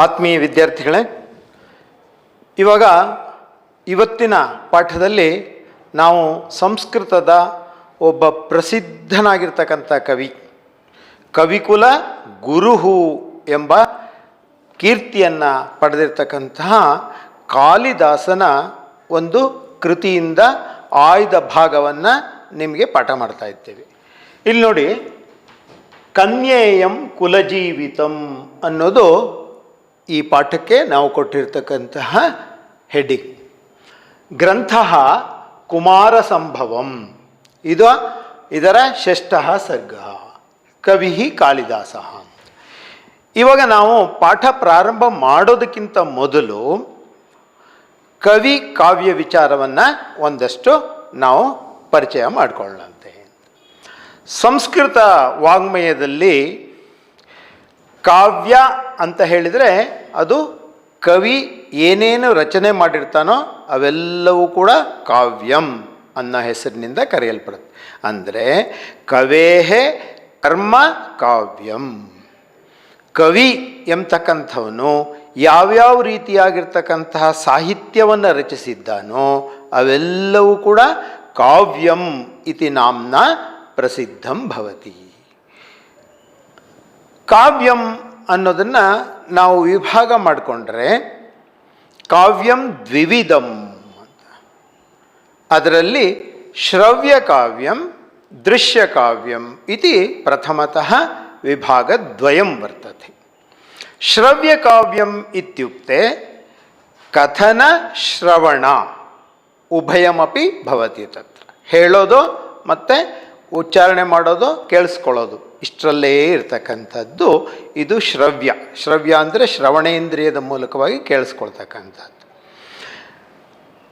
ಆತ್ಮೀಯ ವಿದ್ಯಾರ್ಥಿಗಳೇ, ಇವಾಗ ಇವತ್ತಿನ ಪಾಠದಲ್ಲಿ ನಾವು ಸಂಸ್ಕೃತದ ಒಬ್ಬ ಪ್ರಸಿದ್ಧನಾಗಿರ್ತಕ್ಕಂಥ ಕವಿಕುಲ ಗುರುಹು ಎಂಬ ಕೀರ್ತಿಯನ್ನು ಪಡೆದಿರ್ತಕ್ಕಂತಹ ಕಾಳಿದಾಸನ ಒಂದು ಕೃತಿಯಿಂದ ಆಯ್ದ ಭಾಗವನ್ನು ನಿಮಗೆ ಪಾಠ ಮಾಡ್ತಾ ಇದ್ದೇವೆ. ಇಲ್ಲಿ ನೋಡಿ, ಕನ್ಯೇಯಂ ಕುಲಜೀವಿತಂ ಅನ್ನೋದು ಈ ಪಾಠಕ್ಕೆ ನಾವು ಕೊಟ್ಟಿರ್ತಕ್ಕಂತಹ ಹೆಡ್ಡಿಂಗ್. ಗ್ರಂಥ ಕುಮಾರ ಸಂಭವಂ, ಇದರ ಷಷ್ಠ ಸರ್ಗ, ಕವಿ ಕಾಳಿದಾಸ. ಇವಾಗ ನಾವು ಪಾಠ ಪ್ರಾರಂಭ ಮಾಡೋದಕ್ಕಿಂತ ಮೊದಲು ಕವಿ ಕಾವ್ಯ ವಿಚಾರವನ್ನು ಒಂದಷ್ಟು ನಾವು ಪರಿಚಯ ಮಾಡಿಕೊಳ್ಳಂತೆ. ಸಂಸ್ಕೃತ ವಾङ्ಮಯದಲ್ಲಿ ಕಾವ್ಯ ಅಂತ ಹೇಳಿದರೆ ಅದು ಕವಿ ಏನೇನು ರಚನೆ ಮಾಡಿರ್ತಾನೋ ಅವೆಲ್ಲವೂ ಕೂಡ ಕಾವ್ಯಂ ಅನ್ನೋ ಹೆಸರಿನಿಂದ ಕರೆಯಲ್ಪಡುತ್ತೆ. ಅಂದರೆ ಕವೇಹೇ ಕರ್ಮ ಕಾವ್ಯಂ. ಕವಿ ಎಂಬತಕ್ಕಂಥವನು ಯಾವ್ಯಾವ ರೀತಿಯಾಗಿರ್ತಕ್ಕಂತಹ ಸಾಹಿತ್ಯವನ್ನು ರಚಿಸಿದ್ದಾನೋ ಅವೆಲ್ಲವೂ ಕೂಡ ಕಾವ್ಯಂ ಇತಿ ನಾಮ್ನ ಪ್ರಸಿದ್ಧಂ ಭವತಿ. ಕಾವ್ಯಂ ಅನ್ನೋದನ್ನು ನಾವು ವಿಭಾಗ ಮಾಡಿಕೊಂಡ್ರೆ ಕಾವ್ಯಂ ದ್ವಿವಿಧಂ ಅಂತ. ಅದರಲ್ಲಿ ಶ್ರವ್ಯ ಕಾವ್ಯಂ ದೃಶ್ಯ ಕಾವ್ಯಂ ಇತಿ ಪ್ರಥಮತಃ ವಿಭಾಗದ್ವಯಂ ವರ್ತತೆ. ಶ್ರವ್ಯ ಕಾವ್ಯಂ ಇತ್ಯುಕ್ತೆ ಕಥನ ಶ್ರವಣ ಉಭಯಮಪಿ ಭವತಿ. ತತ್ರ ಹೇಳೋದು ಮತ್ತು ಉಚ್ಚಾರಣೆ ಮಾಡೋದು, ಕೇಳಿಸ್ಕೊಳ್ಳೋದು, ಇಷ್ಟರಲ್ಲೇ ಇರ್ತಕ್ಕಂಥದ್ದು ಇದು ಶ್ರವ್ಯ. ಶ್ರವ್ಯ ಅಂದರೆ ಶ್ರವಣೇಂದ್ರಿಯದ ಮೂಲಕವಾಗಿ ಕೇಳಿಸ್ಕೊಳ್ತಕ್ಕಂಥದ್ದು.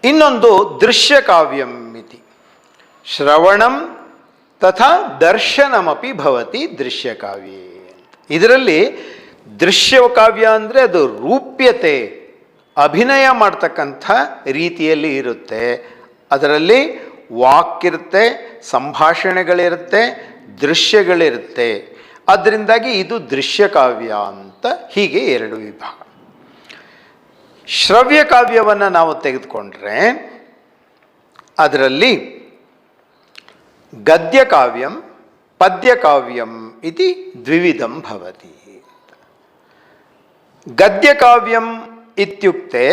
ಇನ್ನೊಂದು ದೃಶ್ಯ ಕಾವ್ಯಂ ಇತಿ. ಶ್ರವಣಂ ತಥಾ ದರ್ಶನಮಪಿ ಭವತಿ ದೃಶ್ಯ ಕಾವ್ಯೇ. ಇದರಲ್ಲಿ ದೃಶ್ಯ ಕಾವ್ಯ ಅಂದರೆ ಅದು ರೂಪ್ಯತೆ, ಅಭಿನಯ ಮಾಡ್ತಕ್ಕಂಥ ರೀತಿಯಲ್ಲಿ ಇರುತ್ತೆ. ಅದರಲ್ಲಿ ವಾಕ್ಕಿರುತ್ತೆ, ಸಂಭಾಷಣೆಗಳಿರುತ್ತೆ, ದೃಶ್ಯಗಳಿರುತ್ತೆ. ಅದರಿಂದಾಗಿ ಇದು ದೃಶ್ಯ ಕಾವ್ಯ ಅಂತ. ಹೀಗೆ ಎರಡು ವಿಭಾಗ. ಶ್ರವ್ಯ ಕಾವ್ಯವನ್ನು ನಾವು ತೆಗೆದುಕೊಂಡ್ರೆ ಅದರಲ್ಲಿ ಗದ್ಯ ಕಾವ್ಯಂ ಪದ್ಯ ಕಾವ್ಯಂ ಇತಿ ದ್ವಿವಿಧಂ ಭವತಿ. ಗದ್ಯ ಕಾವ್ಯಂ ಇತ್ಯುಕ್ತೆ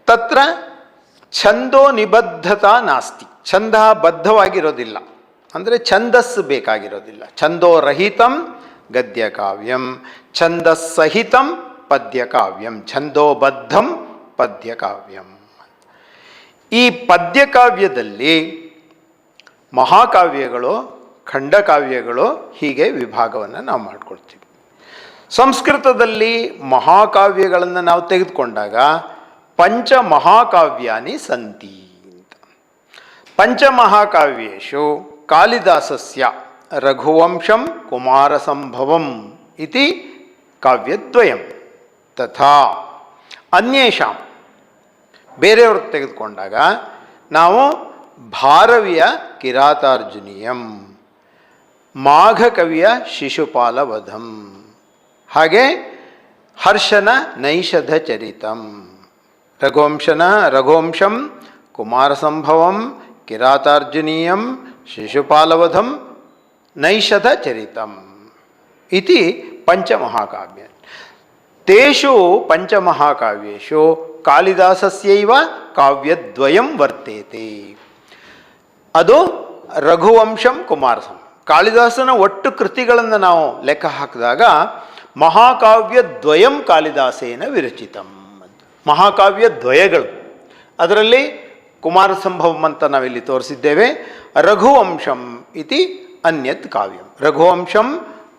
ತತ್ರ ಛಂದೋ ನಿಬದ್ಧತಾ ನಾಸ್ತಿ. ಛಂದ ಬದ್ಧವಾಗಿರೋದಿಲ್ಲ, ಅಂದರೆ ಛಂದಸ್ಸು ಬೇಕಾಗಿರೋದಿಲ್ಲ. ಛಂದೋರಹಿತಂ ಗದ್ಯ ಕಾವ್ಯಂ, ಛಂದಸ್ಸಹಿತಂ ಪದ್ಯ ಕಾವ್ಯಂ, ಛಂದೋಬದ್ಧಂ ಪದ್ಯ ಕಾವ್ಯಂ. ಈ ಪದ್ಯ ಕಾವ್ಯದಲ್ಲಿ ಮಹಾಕಾವ್ಯಗಳು, ಖಂಡಕಾವ್ಯಗಳು, ಹೀಗೆ ವಿಭಾಗವನ್ನು ನಾವು ಮಾಡಿಕೊಳ್ತೀವಿ. ಸಂಸ್ಕೃತದಲ್ಲಿ ಮಹಾಕಾವ್ಯಗಳನ್ನು ನಾವು ತೆಗೆದುಕೊಂಡಾಗ ಪಂಚಮಹಾಕಾವ್ಯಾನಿ ಸಂತಿ ಅಂತ. ಪಂಚಮಹಾಕಾವ್ಯೇಷು ಕಾಳಿದಾಸಸ್ಯ ರಘುವಂಶಂ ಕುಮಾರಸಂಭವಂ ಇತಿ ಕಾವ್ಯದ್ವಯಂ ತಥಾ ಅನ್ಯೇಷಾಂ. ಬೇರೆಯವ್ರದ್ದು ತೆಗೆದುಕೊಂಡಾಗ ನಾವು ಭಾರವಿಯ ಕಿರಾತಾರ್ಜುನೀಯಂ, ಮಾಘಕವಿಯ ಶಿಶುಪಾಲವಧಂ, ಹಾಗೆ ಹರ್ಷನ ನೈಷಧ ಚರಿತಂ, ರಘುವಂಶಂ ಕುಮಾರಸಂಭವಂ ಕಿರಾತಾರ್ಜುನೀಯಂ ಶಿಶುಪಾಲವಧಂ ನೈಷಧ ಚರಿತಂ ಇತಿ ಪಂಚಮಹಾಕಾವ್ಯ. ತೇಷು ಪಂಚಮಹಾಕಾವ್ಯೇಷು ಕಾಳಿದಾಸಸ್ಯೈವ ಕಾವ್ಯದ್ವಯಂ ವರ್ತೇತೆ. ಅದು ರಘುವಂಶಂ ಕುಮಾರಸಂಭವಂ. ಕಾಳಿದಾಸನ ಒಟ್ಟು ಕೃತಿಗಳನ್ನು ನಾವು ಲೆಕ್ಕ ಹಾಕಿದಾಗ ಮಹಾಕಾವ್ಯದ್ವಯಂ ಕಾಳಿದಾಸೇನ ವಿರಚಿತಂ. ಮಹಾಕಾವ್ಯ ದ್ವಯಗಳು, ಅದರಲ್ಲಿ ಕುಮಾರಸಂಭವಂ ಅಂತ ನಾವಿಲ್ಲಿ ತೋರಿಸಿದ್ದೇವೆ. ರಘುವಂಶಂ ಇತಿ ಅನ್ಯತ್ ಕಾವ್ಯಂ. ರಘುವಂಶಂ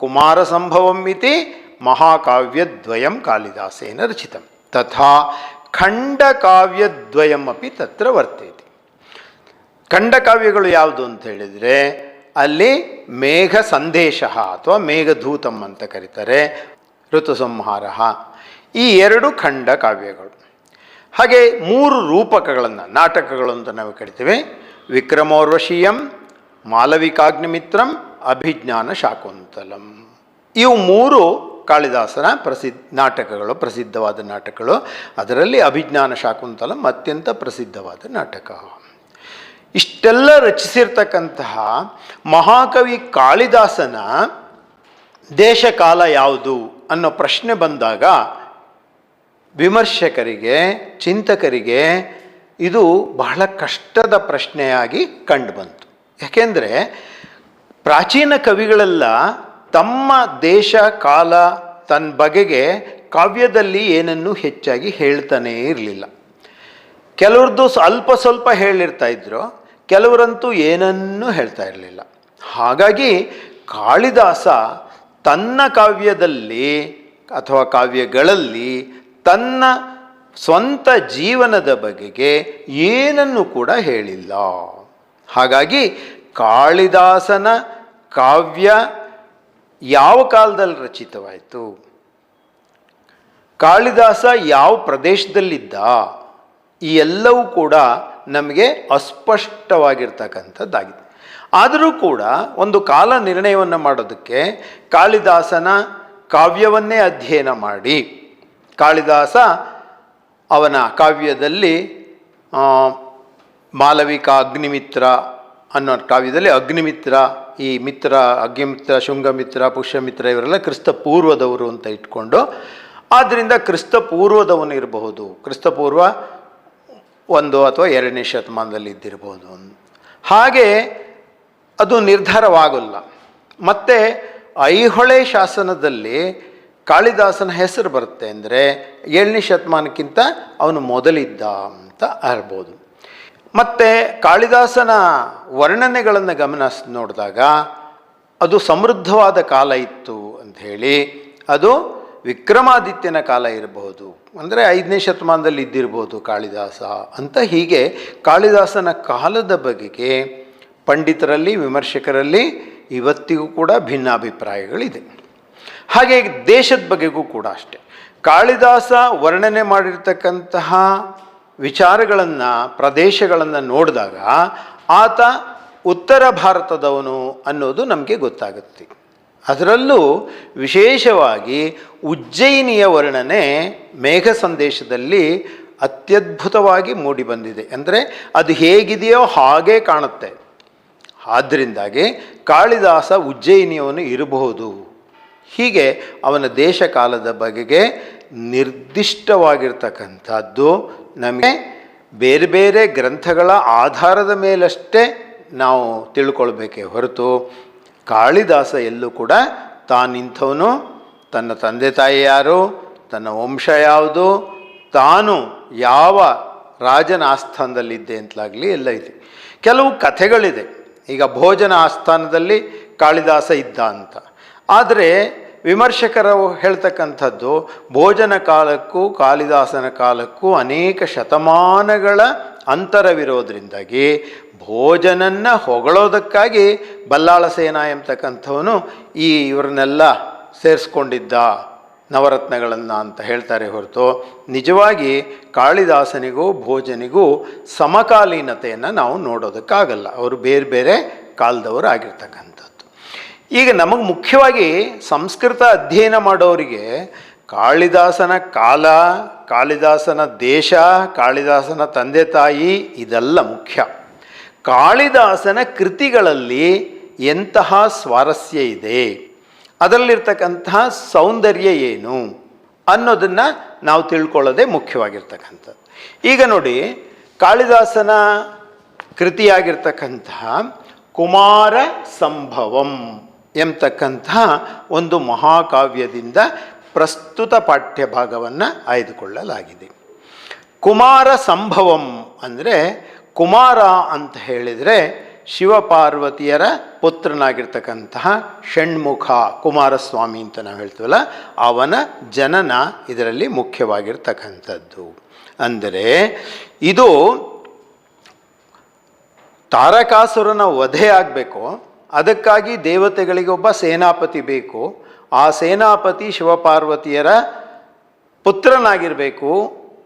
ಕುಮಾರಸಂಭವಂ ಇತಿ ಮಹಾಕಾವ್ಯದ್ವಯಂ ಕಾಳಿದಾಸೇನ ರಚಿತಂ. ತಥಾ ಖಂಡಕಾವ್ಯದ್ವಯಂ ಅಪಿ ತತ್ರ ವರ್ತೇತಿ. ಖಂಡಕಾವ್ಯಗಳು ಯಾವುದು ಅಂತ ಹೇಳಿದರೆ ಅಲ್ಲಿ ಮೇಘ ಸಂದೇಶ ಅಥವಾ ಮೇಘಧೂತಂ ಅಂತ ಕರೀತಾರೆ, ಋತುಸಂಹಾರ, ಈ ಎರಡು ಖಂಡ ಕಾವ್ಯಗಳು. ಹಾಗೆ ಮೂರು ರೂಪಕಗಳನ್ನು, ನಾಟಕಗಳು ಅಂತ ನಾವು ಕರಿತೇವೆ. ವಿಕ್ರಮೋರ್ವಶೀಯಂ, ಮಾಲವಿಕಾಗ್ನಿಮಿತ್ರಂ, ಅಭಿಜ್ಞಾನ ಶಾಕುಂತಲಂ. ಇವು ಮೂರು ಕಾಳಿದಾಸನ ನಾಟಕಗಳು, ಪ್ರಸಿದ್ಧವಾದ ನಾಟಕಗಳು. ಅದರಲ್ಲಿ ಅಭಿಜ್ಞಾನ ಶಾಕುಂತಲಂ ಅತ್ಯಂತ ಪ್ರಸಿದ್ಧವಾದ ನಾಟಕ. ಇಷ್ಟೆಲ್ಲ ರಚಿಸಿರ್ತಕ್ಕಂತಹ ಮಹಾಕವಿ ಕಾಳಿದಾಸನ ದೇಶ ಕಾಲ ಯಾವುದು ಅನ್ನೋ ಪ್ರಶ್ನೆ ಬಂದಾಗ ವಿಮರ್ಶಕರಿಗೆ, ಚಿಂತಕರಿಗೆ ಇದು ಬಹಳ ಕಷ್ಟದ ಪ್ರಶ್ನೆಯಾಗಿ ಕಂಡುಬಂತು. ಯಾಕೆಂದರೆ ಪ್ರಾಚೀನ ಕವಿಗಳೆಲ್ಲ ತಮ್ಮ ದೇಶ ಕಾಲ ತನ್ನ ಬಗೆಗೆ ಕಾವ್ಯದಲ್ಲಿ ಏನನ್ನೂ ಹೆಚ್ಚಾಗಿ ಹೇಳ್ತಾನೇ ಇರಲಿಲ್ಲ. ಕೆಲವ್ರದ್ದು ಅಲ್ಪ ಸ್ವಲ್ಪ ಹೇಳಿರ್ತಾ ಇದ್ರು, ಕೆಲವರಂತೂ ಏನನ್ನೂ ಹೇಳ್ತಾ ಇರಲಿಲ್ಲ. ಹಾಗಾಗಿ ಕಾಳಿದಾಸ ತನ್ನ ಕಾವ್ಯದಲ್ಲಿ ಅಥವಾ ಕಾವ್ಯಗಳಲ್ಲಿ ತನ್ನ ಸ್ವಂತ ಜೀವನದ ಬಗೆಗೆ ಏನನ್ನು ಕೂಡ ಹೇಳಿಲ್ಲ. ಹಾಗಾಗಿ ಕಾಳಿದಾಸನ ಕಾವ್ಯ ಯಾವ ಕಾಲದಲ್ಲಿ ರಚಿತವಾಯಿತು, ಕಾಳಿದಾಸ ಯಾವ ಪ್ರದೇಶದಲ್ಲಿದ್ದ, ಈ ಎಲ್ಲವೂ ಕೂಡ ನಮಗೆ ಅಸ್ಪಷ್ಟವಾಗಿರ್ತಕ್ಕಂಥದ್ದಾಗಿದೆ. ಆದರೂ ಕೂಡ ಒಂದು ಕಾಲ ನಿರ್ಣಯವನ್ನು ಮಾಡೋದಕ್ಕೆ ಕಾಳಿದಾಸನ ಕಾವ್ಯವನ್ನೇ ಅಧ್ಯಯನ ಮಾಡಿ, ಕಾಳಿದಾಸ ಅವನ ಕಾವ್ಯದಲ್ಲಿ ಮಾಲವಿಕ, ಅಗ್ನಿಮಿತ್ರ ಅನ್ನೋ ಕಾವ್ಯದಲ್ಲಿ ಅಗ್ನಿಮಿತ್ರ, ಈ ಮಿತ್ರ, ಅಗ್ನಿಮಿತ್ರ, ಶುಂಗಮಿತ್ರ, ಪುಷ್ಯಮಿತ್ರ ಇವರೆಲ್ಲ ಕ್ರಿಸ್ತ ಪೂರ್ವದವರು ಅಂತ ಇಟ್ಕೊಂಡು, ಆದ್ದರಿಂದ ಕ್ರಿಸ್ತ ಪೂರ್ವದವನು ಇರಬಹುದು, ಕ್ರಿಸ್ತಪೂರ್ವ 1 ಅಥವಾ 2ನೇ ಶತಮಾನದಲ್ಲಿ ಇದ್ದಿರಬಹುದು. ಹಾಗೆ ಅದು ನಿರ್ಧಾರವಾಗಲ್ಲ. ಮತ್ತು ಐಹೊಳೆ ಶಾಸನದಲ್ಲಿ ಕಾಳಿದಾಸನ ಹೆಸರು ಬರುತ್ತೆ ಅಂದರೆ 7ನೇ ಶತಮಾನಕ್ಕಿಂತ ಅವನು ಮೊದಲಿದ್ದ ಅಂತ ಅರ್ಬೋದು. ಮತ್ತು ಕಾಳಿದಾಸನ ವರ್ಣನೆಗಳನ್ನು ಗಮನಿಸಿ ನೋಡಿದಾಗ ಅದು ಸಮೃದ್ಧವಾದ ಕಾಲ ಇತ್ತು ಅಂಥೇಳಿ, ಅದು ವಿಕ್ರಮಾದಿತ್ಯನ ಕಾಲ ಇರಬಹುದು, ಅಂದರೆ 5ನೇ ಶತಮಾನದಲ್ಲಿ ಇದ್ದಿರ್ಬೋದು ಕಾಳಿದಾಸ ಅಂತ. ಹೀಗೆ ಕಾಳಿದಾಸನ ಕಾಲದ ಬಗೆಗೆ ಪಂಡಿತರಲ್ಲಿ, ವಿಮರ್ಶಕರಲ್ಲಿ ಇವತ್ತಿಗೂ ಕೂಡ ಭಿನ್ನಾಭಿಪ್ರಾಯಗಳಿದೆ. ಹಾಗೆ ದೇಶದ ಬಗೆಗೂ ಕೂಡ ಅಷ್ಟೆ. ಕಾಳಿದಾಸ ವರ್ಣನೆ ಮಾಡಿರ್ತಕ್ಕಂತಹ ವಿಚಾರಗಳನ್ನು, ಪ್ರದೇಶಗಳನ್ನು ನೋಡಿದಾಗ ಆತ ಉತ್ತರ ಭಾರತದವನು ಅನ್ನೋದು ನಮಗೆ ಗೊತ್ತಾಗುತ್ತೆ. ಅದರಲ್ಲೂ ವಿಶೇಷವಾಗಿ ಉಜ್ಜಯಿನಿಯ ವರ್ಣನೆ ಮೇಘ ಸಂದೇಶದಲ್ಲಿ ಅತ್ಯದ್ಭುತವಾಗಿ ಮೂಡಿಬಂದಿದೆ. ಅಂದರೆ ಅದು ಹೇಗಿದೆಯೋ ಹಾಗೇ ಕಾಣುತ್ತೆ. ಆದ್ದರಿಂದಾಗಿ ಕಾಳಿದಾಸ ಉಜ್ಜಯಿನಿಯವನು ಇರಬಹುದು. ಹೀಗೆ ಅವನ ದೇಶ ಕಾಲದ ಬಗೆಗೆ ನಿರ್ದಿಷ್ಟವಾಗಿರ್ತಕ್ಕಂಥದ್ದು ನಮಗೆ ಬೇರೆ ಬೇರೆ ಗ್ರಂಥಗಳ ಆಧಾರದ ಮೇಲಷ್ಟೇ ನಾವು ತಿಳ್ಕೊಳ್ಬೇಕೇ ಹೊರತು ಕಾಳಿದಾಸ ಎಲ್ಲೂ ಕೂಡ ತಾನಿಂಥವನು, ತನ್ನ ತಂದೆ ತಾಯಿ ಯಾರು, ತನ್ನ ವಂಶ ಯಾವುದು, ತಾನು ಯಾವ ರಾಜನ ಆಸ್ಥಾನದಲ್ಲಿದ್ದೆ ಅಂತಲಾಗಲಿ ಎಲ್ಲ ಇದೆ. ಕೆಲವು ಕಥೆಗಳಿದೆ. ಈಗ ಭೋಜನ ಆಸ್ಥಾನದಲ್ಲಿ ಕಾಳಿದಾಸ ಇದ್ದ ಅಂತ. ಆದರೆ ವಿಮರ್ಶಕರು ಹೇಳ್ತಕ್ಕಂಥದ್ದು ಭೋಜನ ಕಾಲಕ್ಕೂ ಕಾಳಿದಾಸನ ಕಾಲಕ್ಕೂ ಅನೇಕ ಶತಮಾನಗಳ ಅಂತರವಿರೋದ್ರಿಂದಾಗಿ ಭೋಜನನ್ನ ಹೊಗಳೋದಕ್ಕಾಗಿ ಬಲ್ಲಾಳ ಸೇನ ಎಂಬತಕ್ಕಂಥವನು ಇವರನ್ನೆಲ್ಲ ಸೇರಿಸ್ಕೊಂಡಿದ್ದ ನವರತ್ನಗಳನ್ನು ಅಂತ ಹೇಳ್ತಾರೆ ಹೊರತು ನಿಜವಾಗಿ ಕಾಳಿದಾಸನಿಗೂ ಭೋಜನಿಗೂ ಸಮಕಾಲೀನತೆಯನ್ನು ನಾವು ನೋಡೋದಕ್ಕಾಗಲ್ಲ. ಅವರು ಬೇರೆ ಬೇರೆ ಕಾಲದವರು ಆಗಿರ್ತಕ್ಕಂಥದ್ದು. ಈಗ ನಮಗೆ ಮುಖ್ಯವಾಗಿ ಸಂಸ್ಕೃತ ಅಧ್ಯಯನ ಮಾಡೋರಿಗೆ ಕಾಳಿದಾಸನ ಕಾಲ, ಕಾಳಿದಾಸನ ದೇಶ, ಕಾಳಿದಾಸನ ತಂದೆ ತಾಯಿ ಇದೆಲ್ಲ ಮುಖ್ಯ. ಕಾಳಿದಾಸನ ಕೃತಿಗಳಲ್ಲಿ ಎಂತಹ ಸ್ವಾರಸ್ಯ ಇದೆ, ಅದರಲ್ಲಿರ್ತಕ್ಕಂತಹ ಸೌಂದರ್ಯ ಏನು ಅನ್ನೋದನ್ನು ನಾವು ತಿಳ್ಕೊಳ್ಳೋದೇ ಮುಖ್ಯವಾಗಿರ್ತಕ್ಕಂಥದ್ದು. ಈಗ ನೋಡಿ, ಕಾಳಿದಾಸನ ಕೃತಿಯಾಗಿರ್ತಕ್ಕಂತಹ ಕುಮಾರ ಸಂಭವಂ ಎಂಬತಕ್ಕಂತಹ ಒಂದು ಮಹಾಕಾವ್ಯದಿಂದ ಪ್ರಸ್ತುತ ಪಾಠ್ಯಭಾಗವನ್ನು ಆಯ್ದುಕೊಳ್ಳಲಾಗಿದೆ. ಕುಮಾರ ಸಂಭವಂ ಅಂದರೆ, ಕುಮಾರ ಅಂತ ಹೇಳಿದರೆ ಶಿವಪಾರ್ವತಿಯರ ಪುತ್ರನಾಗಿರ್ತಕ್ಕಂತಹ ಷಣ್ಮುಖ ಕುಮಾರಸ್ವಾಮಿ ಅಂತ ನಾವು ಹೇಳ್ತೀವಲ್ಲ, ಅವನ ಜನನ ಇದರಲ್ಲಿ ಮುಖ್ಯವಾಗಿರ್ತಕ್ಕಂಥದ್ದು. ಅಂದರೆ ಇದು ತಾರಕಾಸುರನ ವಧೆ ಆಗಬೇಕು, ಅದಕ್ಕಾಗಿ ದೇವತೆಗಳಿಗೆ ಒಬ್ಬ ಸೇನಾಪತಿ ಬೇಕು. ಆ ಸೇನಾಪತಿ ಶಿವಪಾರ್ವತಿಯರ ಪುತ್ರನಾಗಿರಬೇಕು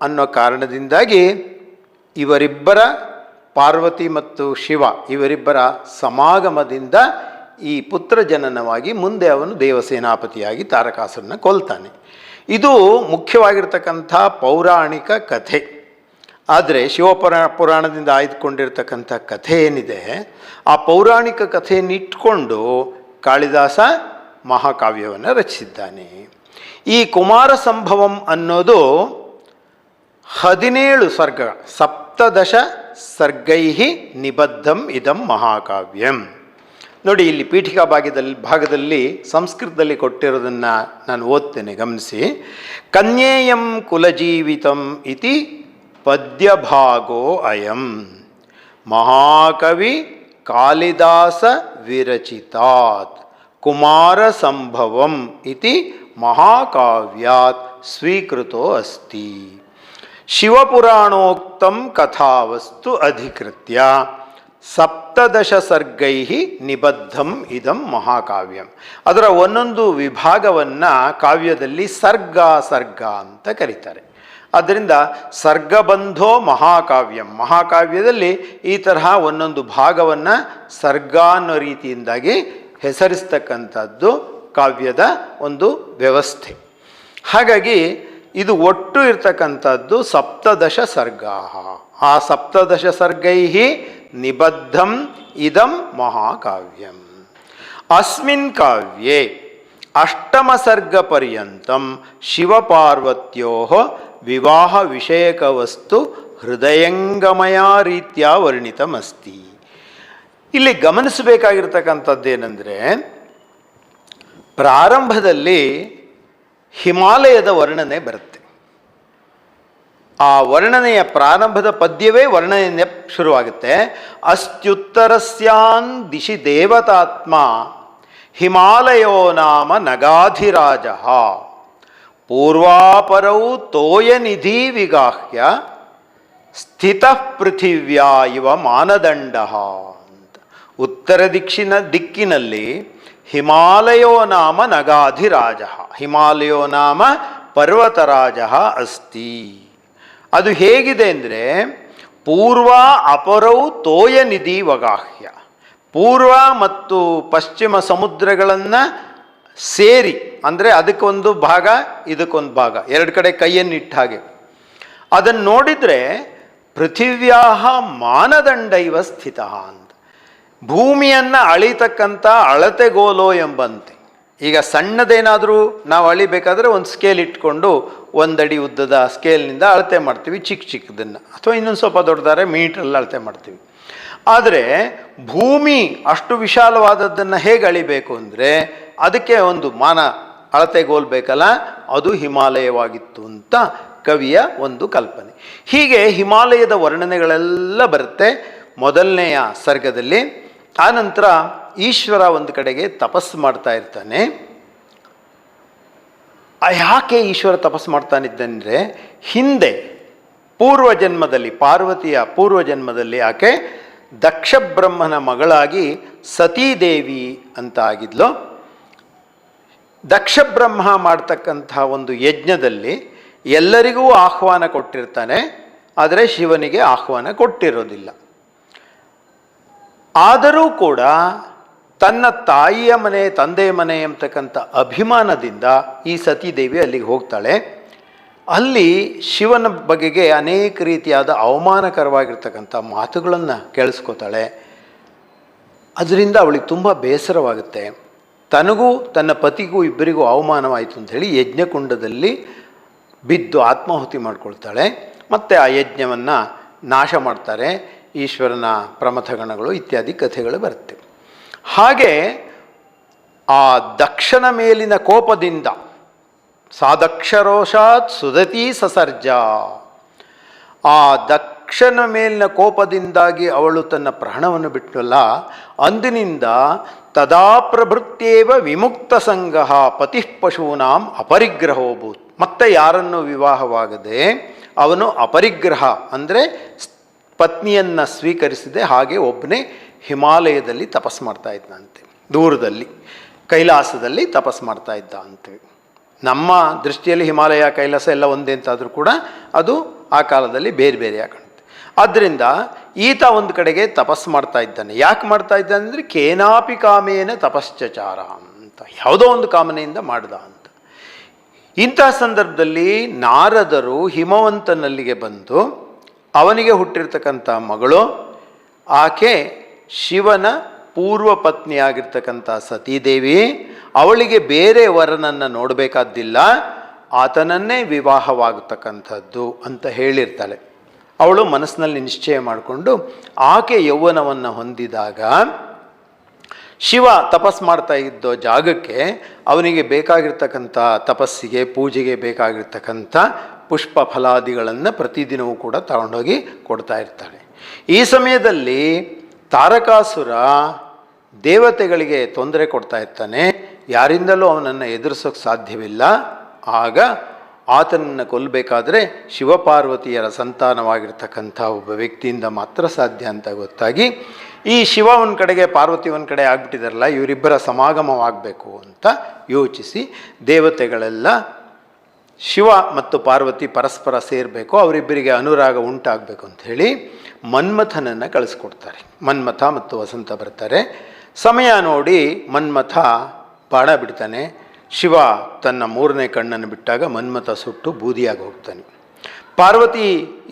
ಅನ್ನೋ ಕಾರಣದಿಂದಾಗಿ ಇವರಿಬ್ಬರ, ಪಾರ್ವತಿ ಮತ್ತು ಶಿವ ಇವರಿಬ್ಬರ ಸಮಾಗಮದಿಂದ ಈ ಪುತ್ರ ಜನನವಾಗಿ ಮುಂದೆ ಅವನು ದೇವಸೇನಾಪತಿಯಾಗಿ ತಾರಕಾಸುರನ ಕೊಲ್ತಾನೆ. ಇದು ಮುಖ್ಯವಾಗಿರ್ತಕ್ಕಂಥ ಪೌರಾಣಿಕ ಕಥೆ. ಆದರೆ ಪುರಾಣದಿಂದ ಆಯ್ದುಕೊಂಡಿರ್ತಕ್ಕಂಥ ಕಥೆ ಏನಿದೆ, ಆ ಪೌರಾಣಿಕ ಕಥೆಯನ್ನು ಇಟ್ಕೊಂಡು ಕಾಳಿದಾಸ ಮಹಾಕಾವ್ಯವನ್ನು ರಚಿಸಿದ್ದಾನೆ. ಈ ಕುಮಾರ ಸಂಭವಂ ಅನ್ನೋದು 17 ಸರ್ಗ, 17 ಸರ್ಗೈ ನಿಬದ್ಧಂ ಇದಂ ಮಹಾಕಾವ್ಯಂ. ನೋಡಿ, ಇಲ್ಲಿ ಪೀಠಿಕಾ ಭಾಗದಲ್ಲಿ ಸಂಸ್ಕೃತದಲ್ಲಿ ಕೊಟ್ಟಿರೋದನ್ನು ನಾನು ಓದ್ತೇನೆ, ಗಮನಿಸಿ. ಕನ್ಯೇಯಂ ಕುಲಜೀವಿತಂ ಇತಿ ಪದ್ಯಭಾಗೋ ಅಯಂ ಮಹಾಕವಿ ಕಾಳಿದಾಸ ವಿರಚಿತಾತ್ ಕುಮಾರ ಸಂಭವಂ ಇತಿ ಮಹಾಕಾವ್ಯಾತ್ ಸ್ವೀಕೃತೋ ಅಸ್ತಿ. ಶಿವಪುರಾಣೋಕ್ತಂ ಕಥಾವಸ್ತು ಅಧಿಕೃತ್ಯ 17 ಸರ್ಗೈ ನಿಬದ್ಧಂ ಇದಂ ಮಹಾಕಾವ್ಯಂ. ಅದರ ಒಂದೊಂದು ವಿಭಾಗವನ್ನು ಕಾವ್ಯದಲ್ಲಿ ಸರ್ಗ ಅಂತ ಕರೀತಾರೆ. ಆದ್ದರಿಂದ ಸರ್ಗಬಂಧೋ ಮಹಾಕಾವ್ಯಂ, ಮಹಾಕಾವ್ಯದಲ್ಲಿ ಈ ತರಹ ಒಂದೊಂದು ಭಾಗವನ್ನು ಸರ್ಗ ಅನ್ನೋ ರೀತಿಯಿಂದಾಗಿ ಹೆಸರಿಸ್ತಕ್ಕಂಥದ್ದು ಕಾವ್ಯದ ಒಂದು ವ್ಯವಸ್ಥೆ. ಹಾಗಾಗಿ ಇದು ಒಟ್ಟು ಇರ್ತಕ್ಕಂಥದ್ದು 17 ಸರ್ಗಾ. ಆ 17 ಸರ್ಗೈ ನಿಬದ್ಧಂ ಇದಂ ಮಹಾಕಾವ್ಯಂ. ಅಸ್ಮಿನ್ ಕಾವ್ಯೆ 8ಮ ಸರ್ಗ ಪರ್ಯಂತಂ ಶಿವಪಾರ್ವತ್ಯೋ ವಿವಾಹ ವಿಷಯಕ ವಸ್ತು ಹೃದಯಂಗಮಯ ರೀತ್ಯ ವರ್ಣಿತಮಸ್ತಿ. ಇಲ್ಲಿ ಗಮನಿಸಬೇಕಾಗಿರ್ತಕ್ಕಂಥದ್ದೇನೆಂದರೆ, ಪ್ರಾರಂಭದಲ್ಲಿ ಹಿಮಾಲಯದ ವರ್ಣನೆ ಬರುತ್ತೆ. ಆ ವರ್ಣನೆಯ ಪ್ರಾರಂಭದ ಪದ್ಯವೇ ವರ್ಣನೆಯಿಂದ ಶುರುವಾಗುತ್ತೆ. ಅಸ್ತ್ಯುತ್ತರಸ್ಯಾನ್ ದಿಶಿ ದೇವತಾತ್ಮ ಹಿಮಾಲಯೋ ನಾಮ ನಗಾಧಿರಾಜ ಪೂರ್ವಾಪರೌ ತೋಯನಿಧಿ ವಿಗಾಹ್ಯ ಸ್ಥಿತಃ ಪೃಥಿವ್ಯಾ ಇವ ಮಾನದಂಡ ಅಂತ. ಉತ್ತರ ದಿಕ್ಕಿನಲ್ಲಿ ಹಿಮಾಲಯೋ ನಾಮ ನಗಾಧಿರಾಜ, ಹಿಮಾಲಯೋ ನಾಮ ಪರ್ವತರಾಜ ಅಸ್ತಿ. ಅದು ಹೇಗಿದೆ ಅಂದರೆ, ಪೂರ್ವ ಅಪರೌ ತೋಯನಿಧಿ ವಗಾಹ್ಯ, ಪೂರ್ವ ಮತ್ತು ಪಶ್ಚಿಮ ಸಮುದ್ರಗಳನ್ನು ಸೇರಿ, ಅಂದರೆ ಅದಕ್ಕೊಂದು ಭಾಗ ಇದಕ್ಕೊಂದು ಭಾಗ, ಎರಡು ಕಡೆ ಕೈಯನ್ನಿಟ್ಟ ಹಾಗೆ ಅದನ್ನು ನೋಡಿದರೆ ಪೃಥಿವ್ಯಾ ಮಾನದಂಡ ಇವ ಸ್ಥಿತ ಅಂತ. ಭೂಮಿಯನ್ನು ಅಳಿತಕ್ಕಂಥ ಅಳತೆಗೋಲೋ ಎಂಬಂತೆ. ಈಗ ಸಣ್ಣದೇನಾದರೂ ನಾವು ಅಳಿಬೇಕಾದ್ರೆ ಒಂದು ಸ್ಕೇಲ್ ಇಟ್ಕೊಂಡು 1 ಅಡಿ ಉದ್ದದ ಸ್ಕೇಲ್ನಿಂದ ಅಳತೆ ಮಾಡ್ತೀವಿ, ಚಿಕ್ಕದನ್ನು, ಅಥವಾ ಇನ್ನೊಂದು ಸ್ವಲ್ಪ ದೊಡ್ಡದಾರೆ ಮೀಟ್ರಲ್ಲಿ ಅಳತೆ ಮಾಡ್ತೀವಿ. ಆದರೆ ಭೂಮಿ ಅಷ್ಟು ವಿಶಾಲವಾದದ್ದನ್ನು ಹೇಗೆ ಅಳಿಬೇಕು ಅಂದರೆ ಅದಕ್ಕೆ ಒಂದು ಅಳತೆಗೋಲ್ ಬೇಕಲ್ಲ, ಅದು ಹಿಮಾಲಯವಾಗಿತ್ತು ಅಂತ ಕವಿಯ ಒಂದು ಕಲ್ಪನೆ. ಹೀಗೆ ಹಿಮಾಲಯದ ವರ್ಣನೆಗಳೆಲ್ಲ ಬರುತ್ತೆ ಮೊದಲನೆಯ ಸರ್ಗದಲ್ಲಿ. ಆನಂತರ ಈಶ್ವರ ಒಂದು ಕಡೆಗೆ ತಪಸ್ಸು ಮಾಡ್ತಾ ಇರ್ತಾನೆ. ಯಾಕೆ ಈಶ್ವರ ತಪಸ್ಸು ಮಾಡ್ತಾನಿದ್ದಂದರೆ, ಹಿಂದೆ ಪೂರ್ವಜನ್ಮದಲ್ಲಿ, ಪಾರ್ವತಿಯ ಪೂರ್ವಜನ್ಮದಲ್ಲಿ ಆಕೆ ದಕ್ಷ ಬ್ರಹ್ಮನ ಮಗಳಾಗಿ ಸತೀದೇವಿ ಅಂತ ಆಗಿದ್ಲು. ದಕ್ಷ ಬ್ರಹ್ಮ ಮಾಡ್ತಕ್ಕಂಥ ಒಂದು ಯಜ್ಞದಲ್ಲಿ ಎಲ್ಲರಿಗೂ ಆಹ್ವಾನ ಕೊಟ್ಟಿರ್ತಾನೆ, ಆದರೆ ಶಿವನಿಗೆ ಆಹ್ವಾನ ಕೊಟ್ಟಿರೋದಿಲ್ಲ. ಆದರೂ ಕೂಡ ತನ್ನ ತಾಯಿಯ ಮನೆ, ತಂದೆಯ ಮನೆ ಎಂಬತಕ್ಕಂಥ ಅಭಿಮಾನದಿಂದ ಈ ಸತೀದೇವಿ ಅಲ್ಲಿಗೆ ಹೋಗ್ತಾಳೆ. ಅಲ್ಲಿ ಶಿವನ ಬಗೆಗೆ ಅನೇಕ ರೀತಿಯಾದ ಅವಮಾನಕರವಾಗಿರ್ತಕ್ಕಂಥ ಮಾತುಗಳನ್ನು ಕೇಳಿಸ್ಕೋತಾಳೆ. ಅದರಿಂದ ಅವಳಿಗೆ ತುಂಬ ಬೇಸರವಾಗುತ್ತೆ. ತನಗೂ ತನ್ನ ಪತಿಗೂ ಇಬ್ಬರಿಗೂ ಅವಮಾನವಾಯಿತು ಅಂಥೇಳಿ ಯಜ್ಞಕುಂಡದಲ್ಲಿ ಬಿದ್ದು ಆತ್ಮಾಹುತಿ ಮಾಡ್ಕೊಳ್ತಾಳೆ. ಮತ್ತು ಆ ಯಜ್ಞವನ್ನು ನಾಶ ಮಾಡ್ತಾರೆ. ಈಶ್ವರನ ಪ್ರಮಥಗಣಗಳು ಇತ್ಯಾದಿ ಕಥೆಗಳು ಬರುತ್ತೆ. ಹಾಗೆ ಆ ದಕ್ಷನ ಮೇಲಿನ ಕೋಪದಿಂದ ಸಾದಕ್ಷರೋಷಾತ್ ಸುದತಿ ಸಸರ್ಜ, ಆ ದಕ್ಷನ ಮೇಲಿನ ಕೋಪದಿಂದಾಗಿ ಅವಳು ತನ್ನ ಪ್ರಾಣವನ್ನು ಬಿಟ್ಟಲ್ಲ. ಅಂದಿನಿಂದ ತದಾ ಪ್ರಭೃತ್ಯೇವ ವಿಮುಕ್ತ ಸಂಘ ಪತಿಃ ಪಶೂನಾಂ ಅಪರಿಗ್ರಹೋಭೂತ್. ಮತ್ತೆ ಯಾರನ್ನು ವಿವಾಹವಾಗದೆ ಅವನು ಅಪರಿಗ್ರಹ ಅಂದರೆ ಪತ್ನಿಯನ್ನು ಸ್ವೀಕರಿಸಿದೆ. ಹಾಗೆ ಒಬ್ಬನೇ ಹಿಮಾಲಯದಲ್ಲಿ ತಪಸ್ಸು ಮಾಡ್ತಾ ಇದ್ದಂತೆ, ದೂರದಲ್ಲಿ ಕೈಲಾಸದಲ್ಲಿ ತಪಸ್ಸು ಮಾಡ್ತಾ ಇದ್ದ ಅಂತೇಳಿ. ನಮ್ಮ ದೃಷ್ಟಿಯಲ್ಲಿ ಹಿಮಾಲಯ ಕೈಲಾಸ ಎಲ್ಲ ಒಂದೇ ಅಂತಾದರೂ ಕೂಡ ಅದು ಆ ಕಾಲದಲ್ಲಿ ಬೇರೆ ಬೇರೆಯಾಗಿ ಕಾಣುತ್ತೆ. ಆದ್ದರಿಂದ ಈತ ಒಂದು ಕಡೆಗೆ ತಪಸ್ಸು ಮಾಡ್ತಾ ಇದ್ದಾನೆ. ಯಾಕೆ ಮಾಡ್ತಾ ಇದ್ದಾನೆ ಅಂದರೆ ಕೇನಾಪಿ ಕಾಮೇನ ತಪಶ್ಚಚಾರ ಅಂತ, ಯಾವುದೋ ಒಂದು ಕಾಮನೆಯಿಂದ ಮಾಡ್ದ ಅಂತ. ಇಂತಹ ಸಂದರ್ಭದಲ್ಲಿ ನಾರದರು ಹಿಮವಂತನಲ್ಲಿಗೆ ಬಂದು ಅವನಿಗೆ ಹುಟ್ಟಿರ್ತಕ್ಕಂಥ ಮಗಳು, ಆಕೆ ಶಿವನ ಪೂರ್ವ ಪತ್ನಿಯಾಗಿರ್ತಕ್ಕಂಥ ಸತೀದೇವಿ, ಅವಳಿಗೆ ಬೇರೆ ವರನನ್ನು ನೋಡಬೇಕಾದ್ದಿಲ್ಲ, ಆತನನ್ನೇ ವಿವಾಹವಾಗತಕ್ಕಂಥದ್ದು ಅಂತ ಹೇಳಿರ್ತಾಳೆ. ಅವಳು ಮನಸ್ಸಿನಲ್ಲಿ ನಿಶ್ಚಯ ಮಾಡಿಕೊಂಡು ಆಕೆ ಯೌವನವನ್ನು ಹೊಂದಿದಾಗ ಶಿವ ತಪಸ್ ಮಾಡ್ತಾ ಇದ್ದೋ ಜಾಗಕ್ಕೆ ಅವನಿಗೆ ಬೇಕಾಗಿರ್ತಕ್ಕಂಥ ತಪಸ್ಸಿಗೆ ಪೂಜೆಗೆ ಬೇಕಾಗಿರ್ತಕ್ಕಂಥ ಪುಷ್ಪ ಫಲಾದಿಗಳನ್ನು ಪ್ರತಿದಿನವೂ ಕೂಡ ತಗೊಂಡೋಗಿ ಕೊಡ್ತಾ ಇರ್ತಾಳೆ. ಈ ಸಮಯದಲ್ಲಿ ತಾರಕಾಸುರ ದೇವತೆಗಳಿಗೆ ತೊಂದರೆ ಕೊಡ್ತಾ ಇರ್ತಾನೆ, ಯಾರಿಂದಲೂ ಅವನನ್ನು ಎದುರಿಸೋಕ್ಕೆ ಸಾಧ್ಯವಿಲ್ಲ. ಆಗ ಆತನನ್ನು ಕೊಲ್ಲಬೇಕಾದ್ರೆ ಶಿವಪಾರ್ವತಿಯರ ಸಂತಾನವಾಗಿರ್ತಕ್ಕಂಥ ಒಬ್ಬ ವ್ಯಕ್ತಿಯಿಂದ ಮಾತ್ರ ಸಾಧ್ಯ ಅಂತ ಗೊತ್ತಾಗಿ, ಈ ಶಿವ ಒಂದು ಕಡೆಗೆ ಪಾರ್ವತಿ ಒಂದು ಕಡೆ ಆಗ್ಬಿಟ್ಟಿದಾರಲ್ಲ, ಇವರಿಬ್ಬರ ಸಮಾಗಮವಾಗಬೇಕು ಅಂತ ಯೋಚಿಸಿ ದೇವತೆಗಳೆಲ್ಲ ಶಿವ ಮತ್ತು ಪಾರ್ವತಿ ಪರಸ್ಪರ ಸೇರಬೇಕು, ಅವರಿಬ್ಬರಿಗೆ ಅನುರಾಗ ಉಂಟಾಗಬೇಕು ಅಂಥೇಳಿ ಮನ್ಮಥನನ್ನು ಕಳಿಸ್ಕೊಡ್ತಾರೆ. ಮನ್ಮಥ ಮತ್ತು ವಸಂತ ಬರ್ತಾರೆ. ಸಮಯ ನೋಡಿ ಮನ್ಮಥ ಬಾಣ ಬಿಡ್ತಾನೆ. ಶಿವ ತನ್ನ ಮೂರನೇ ಕಣ್ಣನ್ನು ಬಿಟ್ಟಾಗ ಮನ್ಮಥ ಸುಟ್ಟು ಬೂದಿಯಾಗಿ ಹೋಗ್ತಾನೆ. ಪಾರ್ವತಿ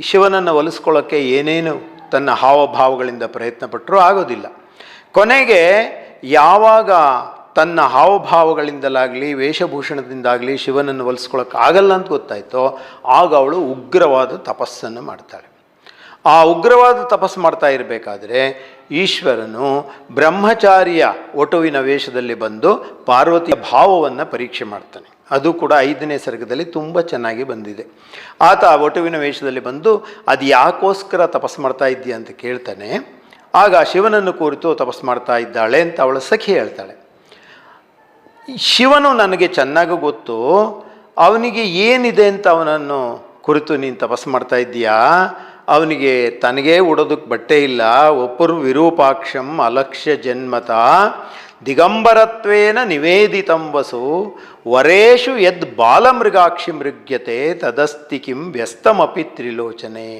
ಶಿವನನ್ನು ಒಲಿಸ್ಕೊಳ್ಳೋಕ್ಕೆ ಏನೇನು ತನ್ನ ಹಾವಭಾವಗಳಿಂದ ಪ್ರಯತ್ನ ಪಟ್ಟರೂ ಆಗೋದಿಲ್ಲ. ಕೊನೆಗೆ ಯಾವಾಗ ತನ್ನ ಹಾವಭಾವಗಳಿಂದಲಾಗಲಿ ವೇಷಭೂಷಣದಿಂದಾಗಲಿ ಶಿವನನ್ನು ಒಲಿಸ್ಕೊಳ್ಳೋಕೆ ಆಗಲ್ಲ ಅಂತ ಗೊತ್ತಾಯ್ತೋ, ಆಗ ಅವಳು ಉಗ್ರವಾದ ತಪಸ್ಸನ್ನು ಮಾಡ್ತಾಳೆ. ಆ ಉಗ್ರವಾದ ತಪಸ್ಸು ಮಾಡ್ತಾ ಇರಬೇಕಾದ್ರೆ ಈಶ್ವರನು ಬ್ರಹ್ಮಚಾರಿಯ ಒಟುವಿನ ವೇಷದಲ್ಲಿ ಬಂದು ಪಾರ್ವತಿಯ ಭಾವವನ್ನು ಪರೀಕ್ಷೆ ಮಾಡ್ತಾನೆ. ಅದು ಕೂಡ 5ನೇ ಸರ್ಗದಲ್ಲಿ ತುಂಬ ಚೆನ್ನಾಗಿ ಬಂದಿದೆ. ಆತ ಒಟುವಿನ ವೇಷದಲ್ಲಿ ಬಂದು ಅದು ಯಾಕೋಸ್ಕರ ತಪಸ್ಸು ಮಾಡ್ತಾ ಇದ್ದೀಯ ಅಂತ ಕೇಳ್ತಾನೆ. ಆಗ ಶಿವನನ್ನು ಕುರಿತು ತಪಸ್ಸು ಮಾಡ್ತಾ ಇದ್ದಾಳೆ ಅಂತ ಅವಳ ಸಖಿ ಹೇಳ್ತಾಳೆ. ಶಿವನು ನನಗೆ ಚೆನ್ನಾಗಿ ಗೊತ್ತು, ಅವನಿಗೆ ಏನಿದೆ ಅಂತ ಅವನನ್ನು ಕುರಿತು ನೀನು ತಪಸ್ಸು ಮಾಡ್ತಾ ಇದ್ದೀಯಾ, ಅವನಿಗೆ ತನಗೇ ಉಡೋದಕ್ಕೆ ಬಟ್ಟೆ ಇಲ್ಲ, ಒಪ್ಪರು ವಿರೂಪಾಕ್ಷಂ ಅಲಕ್ಷ್ಯ ಜನ್ಮತ ದಿಗಂಬರತ್ವೇನ ನಿವೇದಿತಂ ವಸು ವರೇಶು ಯದ್ ಬಾಲಮೃಗಾಕ್ಷಿ ಮೃಗ್ಯತೆ ತದಸ್ತಿ ಕಿಂ ವ್ಯಸ್ತಮಪಿ ತ್ರಿಲೋಚನೆ.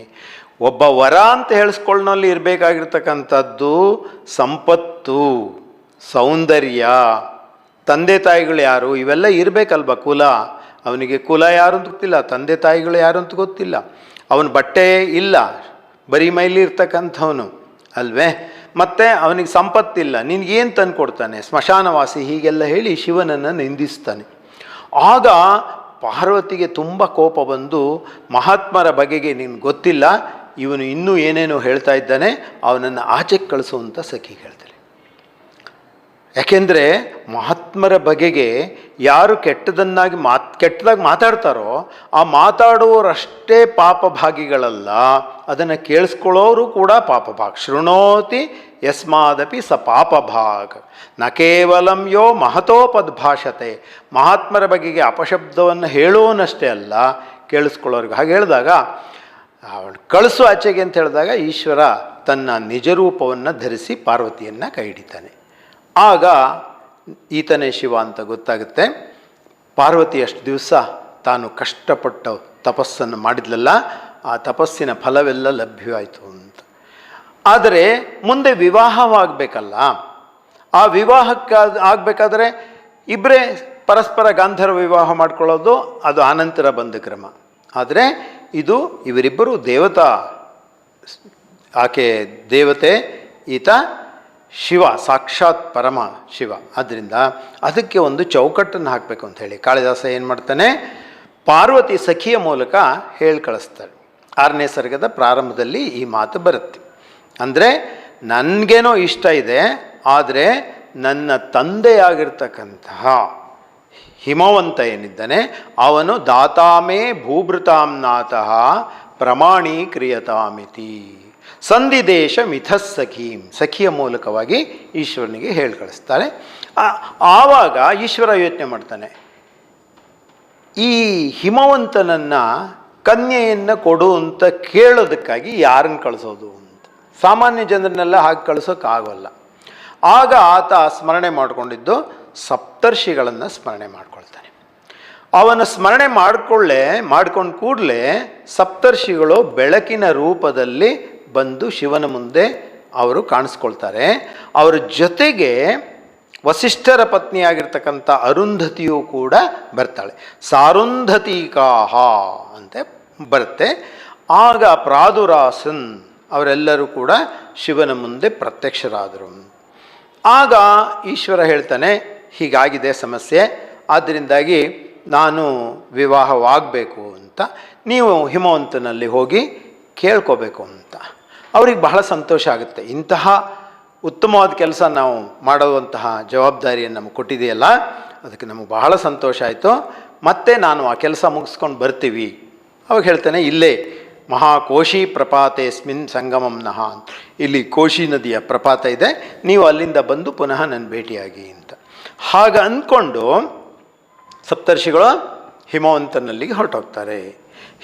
ಒಬ್ಬ ವರ ಅಂತ ಹೇಳಿಸ್ಕೊಳ್ಳೋನಲ್ಲಿ ಇರಬೇಕಾಗಿರ್ತಕ್ಕಂಥದ್ದು ಸಂಪತ್ತು, ಸೌಂದರ್ಯ, ತಂದೆ ತಾಯಿಗಳು ಯಾರು, ಇವೆಲ್ಲ ಇರಬೇಕಲ್ವ. ಕುಲ, ಅವನಿಗೆ ಕುಲ ಯಾರು ಅಂತ ಗೊತ್ತಿಲ್ಲ, ತಂದೆ ತಾಯಿಗಳು ಯಾರು ಅಂತ ಗೊತ್ತಿಲ್ಲ, ಅವನ ಬಟ್ಟೆ ಇಲ್ಲ, ಬರೀ ಮೈಲಿ ಇರ್ತಕ್ಕಂಥವನು ಅಲ್ವೇ, ಮತ್ತು ಅವನಿಗೆ ಸಂಪತ್ತಿಲ್ಲ, ನಿನಗೇನು ತಂದು ಕೊಡ್ತಾನೆ, ಸ್ಮಶಾನವಾಸಿ, ಹೀಗೆಲ್ಲ ಹೇಳಿ ಶಿವನನ್ನು ನಿಂದಿಸ್ತಾನೆ. ಆಗ ಪಾರ್ವತಿಗೆ ತುಂಬ ಕೋಪ ಬಂದು, ಮಹಾತ್ಮರ ಬಗೆಗೆ ನಿನ್ಗೆ ಗೊತ್ತಿಲ್ಲ, ಇವನು ಇನ್ನೂ ಏನೇನೋ ಹೇಳ್ತಾ ಇದ್ದಾನೆ, ಅವನನ್ನು ಆಚೆಗೆ ಕಳಿಸುವಂಥ ಸಖಿ ಹೇಳ್ತಾಳೆ. ಯಾಕೆಂದರೆ ಮಹಾತ್ಮರ ಬಗೆಗೆ ಯಾರು ಕೆಟ್ಟದಾಗಿ ಮಾತಾಡ್ತಾರೋ ಆ ಮಾತಾಡುವವರಷ್ಟೇ ಪಾಪಭಾಗಿಗಳಲ್ಲ, ಅದನ್ನು ಕೇಳಿಸ್ಕೊಳ್ಳೋರು ಕೂಡ ಪಾಪಭಾಗ್. ಶೃಣೋತಿ ಯಸ್ಮಾದಪಿ ಸ ಪಾಪಭಾಗ್ ನ ಕೇವಲಂ ಯೋ ಮಹತೋಪದ್ಭಾಷತೆ. ಮಹಾತ್ಮರ ಬಗೆಗೆ ಅಪಶಬ್ದವನ್ನು ಹೇಳೋನಷ್ಟೇ ಅಲ್ಲ, ಕೇಳಿಸ್ಕೊಳ್ಳೋರಿಗೆ. ಹಾಗೆ ಹೇಳಿದಾಗ ಅವಳು ಕಳಿಸು ಆಚೆಗೆ ಅಂತ ಹೇಳಿದಾಗ ಈಶ್ವರ ತನ್ನ ನಿಜರೂಪವನ್ನು ಧರಿಸಿ ಪಾರ್ವತಿಯನ್ನು ಕೈ ಹಿಡಿತಾನೆ. ಆಗ ಈತನೇ ಶಿವ ಅಂತ ಗೊತ್ತಾಗುತ್ತೆ. ಪಾರ್ವತಿ ಅಷ್ಟು ದಿವಸ ತಾನು ಕಷ್ಟಪಟ್ಟ ತಪಸ್ಸನ್ನು ಮಾಡಿದ್ಲಲ್ಲ, ಆ ತಪಸ್ಸಿನ ಫಲವೆಲ್ಲ ಲಭ್ಯವಾಯಿತು ಅಂತ. ಆದರೆ ಮುಂದೆ ವಿವಾಹವಾಗಬೇಕಲ್ಲ, ಆ ವಿವಾಹಕ್ಕೆ ಆಗಬೇಕಾದ್ರೆ ಇಬ್ಬರೇ ಪರಸ್ಪರ ಗಾಂಧರ್ವ ವಿವಾಹ ಮಾಡ್ಕೊಳ್ಳೋದು ಅದು ಆನಂತರ ಬಂದ ಕ್ರಮ. ಆದರೆ ಇದು ಇವರಿಬ್ಬರು ದೇವತಾ, ಆಕೆ ದೇವತೆ, ಈತ ಶಿವ, ಸಾಕ್ಷಾತ್ ಪರಮ ಶಿವ. ಆದ್ದರಿಂದ ಅದಕ್ಕೆ ಒಂದು ಚೌಕಟ್ಟನ್ನು ಹಾಕಬೇಕು ಅಂತ ಹೇಳಿ ಕಾಳಿದಾಸ ಏನು ಮಾಡ್ತಾನೆ, ಪಾರ್ವತಿ ಸಖಿಯ ಮೂಲಕ ಹೇಳಿ ಕಳಿಸ್ತಾಳೆ. 6ನೇ ಸರ್ಗದ ಪ್ರಾರಂಭದಲ್ಲಿ ಈ ಮಾತು ಬರುತ್ತೆ. ಅಂದರೆ ನನಗೇನೋ ಇಷ್ಟ ಇದೆ, ಆದರೆ ನನ್ನ ತಂದೆಯಾಗಿರ್ತಕ್ಕಂತಹ ಹಿಮವಂತ ಏನಿದ್ದಾನೆ ಅವನು ದಾತಾಮೇ ಭೂಭೃತಾಂನಾಥಃ ಪ್ರಮಾಣೀಕ್ರಿಯತಾಮಿತಿ ಸಂಧಿದೇಶ ಮಿಥಸ್ ಸಖೀಂ. ಸಖಿಯ ಮೂಲಕವಾಗಿ ಈಶ್ವರನಿಗೆ ಹೇಳಿ ಕಳಿಸ್ತಾಳೆ. ಆವಾಗ ಈಶ್ವರ ಯೋಚನೆ ಮಾಡ್ತಾನೆ, ಈ ಹಿಮವಂತನನ್ನು ಕನ್ಯೆಯನ್ನು ಕೊಡು ಅಂತ ಕೇಳೋದಕ್ಕಾಗಿ ಯಾರನ್ನು ಕಳಿಸೋದು ಅಂತ. ಸಾಮಾನ್ಯ ಜನರನ್ನೆಲ್ಲ ಹಾಗೆ ಕಳಿಸೋಕ್ಕಾಗಲ್ಲ. ಆಗ ಆತ ಸ್ಮರಣೆ ಮಾಡಿಕೊಂಡಿದ್ದು ಸಪ್ತರ್ಷಿಗಳನ್ನು ಸ್ಮರಣೆ ಮಾಡ್ಕೊಳ್ತಾನೆ. ಅವನ ಸ್ಮರಣೆ ಮಾಡ್ಕೊಂಡು ಕೂಡಲೇ ಸಪ್ತರ್ಷಿಗಳು ಬೆಳಕಿನ ರೂಪದಲ್ಲಿ ಬಂದು ಶಿವನ ಮುಂದೆ ಅವರು ಕಾಣಿಸ್ಕೊಳ್ತಾರೆ. ಅವರ ಜೊತೆಗೆ ವಸಿಷ್ಠರ ಪತ್ನಿಯಾಗಿರ್ತಕ್ಕಂಥ ಅರುಂಧತಿಯೂ ಕೂಡ ಬರ್ತಾಳೆ. ಸಾರುಂಧತಿಕಾಹ ಅಂತ ಬರುತ್ತೆ. ಆಗ ಪ್ರಾದುರಾಸನ್ ಅವರೆಲ್ಲರೂ ಕೂಡ ಶಿವನ ಮುಂದೆ ಪ್ರತ್ಯಕ್ಷರಾದರು. ಆಗ ಈಶ್ವರ ಹೇಳ್ತಾನೆ, ಹೀಗಾಗಿದೆ ಸಮಸ್ಯೆ, ಆದ್ದರಿಂದಾಗಿ ನಾನು ವಿವಾಹವಾಗಬೇಕು ಅಂತ ನೀವು ಹಿಮವಂತನಲ್ಲಿ ಹೋಗಿ ಕೇಳ್ಕೋಬೇಕು ಅಂತ. ಅವ್ರಿಗೆ ಬಹಳ ಸಂತೋಷ ಆಗುತ್ತೆ. ಇಂತಹ ಉತ್ತಮವಾದ ಕೆಲಸ ನಾವು ಮಾಡುವಂತಹ ಜವಾಬ್ದಾರಿಯನ್ನು ನಮಗೆ ಕೊಟ್ಟಿದೆಯಲ್ಲ, ಅದಕ್ಕೆ ನಮಗೆ ಬಹಳ ಸಂತೋಷ ಆಯಿತು. ಮತ್ತೆ ನಾನು ಆ ಕೆಲಸ ಮುಗಿಸ್ಕೊಂಡು ಬರ್ತೀವಿ. ಅವಾಗ ಹೇಳ್ತಾನೆ, ಇಲ್ಲೇ ಮಹಾಕೋಶಿ ಪ್ರಪಾತೇಸ್ಮಿನ್ ಸಂಗಮಂನಃ ಅಂತ, ಇಲ್ಲಿ ಕೋಶಿ ನದಿಯ ಪ್ರಪಾತ ಇದೆ, ನೀವು ಅಲ್ಲಿಂದ ಬಂದು ಪುನಃ ನನ್ನ ಭೇಟಿಯಾಗಿ ಅಂತ. ಹಾಗೆ ಅಂದ್ಕೊಂಡು ಸಪ್ತರ್ಷಿಗಳು ಹಿಮವಂತನಲ್ಲಿಗೆ ಹೊರಟೋಗ್ತಾರೆ.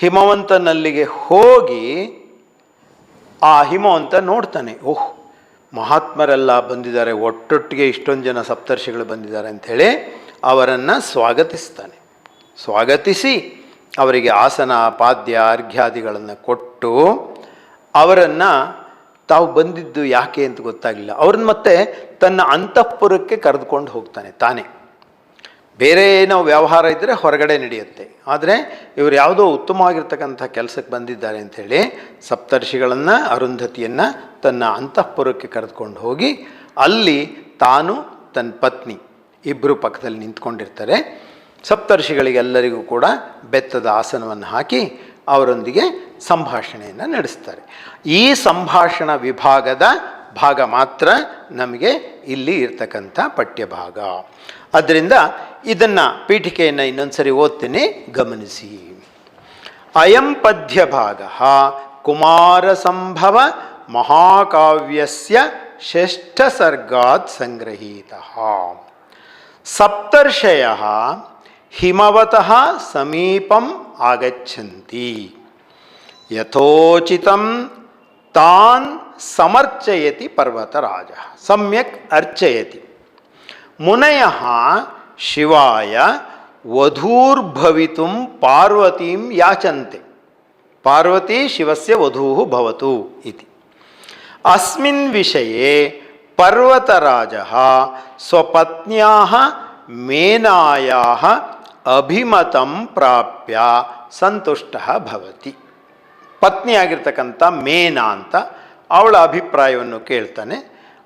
ಹಿಮವಂತನಲ್ಲಿಗೆ ಹೋಗಿ ಆ ಹಿಮವಂತ ನೋಡ್ತಾನೆ, ಓಹ್ ಮಹಾತ್ಮರೆಲ್ಲ ಬಂದಿದ್ದಾರೆ, ಒಟ್ಟೊಟ್ಟಿಗೆ ಇಷ್ಟೊಂದು ಜನ ಸಪ್ತರ್ಷಿಗಳು ಬಂದಿದ್ದಾರೆ ಅಂಥೇಳಿ ಅವರನ್ನು ಸ್ವಾಗತಿಸ್ತಾನೆ. ಸ್ವಾಗತಿಸಿ ಅವರಿಗೆ ಆಸನ ಪಾದ್ಯ ಅರ್ಘ್ಯಾದಿಗಳನ್ನು ಕೊಟ್ಟು ಅವರನ್ನು, ತಾವು ಬಂದಿದ್ದು ಯಾಕೆ ಅಂತ ಗೊತ್ತಾಗಲಿಲ್ಲ, ಅವ್ರನ್ನ ಮತ್ತೆ ತನ್ನ ಅಂತಃಪುರಕ್ಕೆ ಕರೆದುಕೊಂಡು ಹೋಗ್ತಾನೆ ತಾನೇ. ಬೇರೆ ಏನೋ ವ್ಯವಹಾರ ಇದ್ದರೆ ಹೊರಗಡೆ ನಡೆಯುತ್ತೆ, ಆದರೆ ಇವರು ಯಾವುದೋ ಉತ್ತಮವಾಗಿರ್ತಕ್ಕಂಥ ಕೆಲಸಕ್ಕೆ ಬಂದಿದ್ದಾರೆ ಅಂಥೇಳಿ ಸಪ್ತರ್ಷಿಗಳನ್ನು, ಅರುಂಧತಿಯನ್ನು ತನ್ನ ಅಂತಃಪುರಕ್ಕೆ ಕರೆದುಕೊಂಡು ಹೋಗಿ ಅಲ್ಲಿ ತಾನು ತನ್ನ ಪತ್ನಿ ಇಬ್ಬರು ಪಕ್ಕದಲ್ಲಿ ನಿಂತ್ಕೊಂಡಿರ್ತಾರೆ. ಸಪ್ತರ್ಷಿಗಳಿಗೆಲ್ಲರಿಗೂ ಕೂಡ ಬೆತ್ತದ ಆಸನವನ್ನು ಹಾಕಿ ಅವರೊಂದಿಗೆ ಸಂಭಾಷಣೆಯನ್ನು ನಡೆಸ್ತಾರೆ. ಈ ಸಂಭಾಷಣಾ ವಿಭಾಗದ ಭಾಗ ಮಾತ್ರ ನಮಗೆ ಇಲ್ಲಿ ಇರ್ತಕ್ಕಂಥ ಪಠ್ಯಭಾಗ. ಆದ್ದರಿಂದ ಇದನ್ನು ಪೀಠಿಕೆಯನ್ನು ಇನ್ನೊಂದು ಸರಿ ಓದ್ತೀನಿ, ಗಮನಿಸಿ. ಅಯಂ ಪದ್ಯಭಾಗ ಕುಮಾರ ಸಂಭವ ಮಹಾಕಾವ್ಯಸ್ಯ ಷಷ್ಠ ಸರ್ಗಾತ್ ಸಂಗ್ರಹೀತಃ. ಸಪ್ತರ್ಷಯಃ ಹಿಮವತಃ ಸಮೀಪಂ ಆಗಚ್ಚಂತಿ. ಯಥೋಚಿತಂ ತಾನ್ ಸಮರ್ಚಯತಿ ಪರ್ವತರಾಜ, ಸಮ್ಯಕ್ ಅರ್ಚಯತಿ. ಮುನಯಃ ಶಿವಾಯ ವಧೂರ್ಭವಿತುಂ ಪಾರ್ವತೀಂ ಯಾಚಂತೆ. ಪಾರ್ವತಿ ಶಿವಸ್ಯ ವಧೂಃ ಭವತು ಇತಿ. ಅಸ್ಮಿನ್ ವಿಷಯೇ ಪರ್ವತರಾಜಃ ಸ್ವಪತ್ನ್ಯಾಃ ಮೇನಾಯಾಃ ಅಭಿಮತಂ ಪ್ರಾಪ್ಯ ಸಂತುಷ್ಟಃ ಭವತಿ. ಪತ್ನಿಯಾಗಿರ್ತಕ್ಕಂಥ ಮೇನಾ ಅಂತ ಅವಳ ಅಭಿಪ್ರಾಯವನ್ನು ಕೇಳ್ತಾನೆ.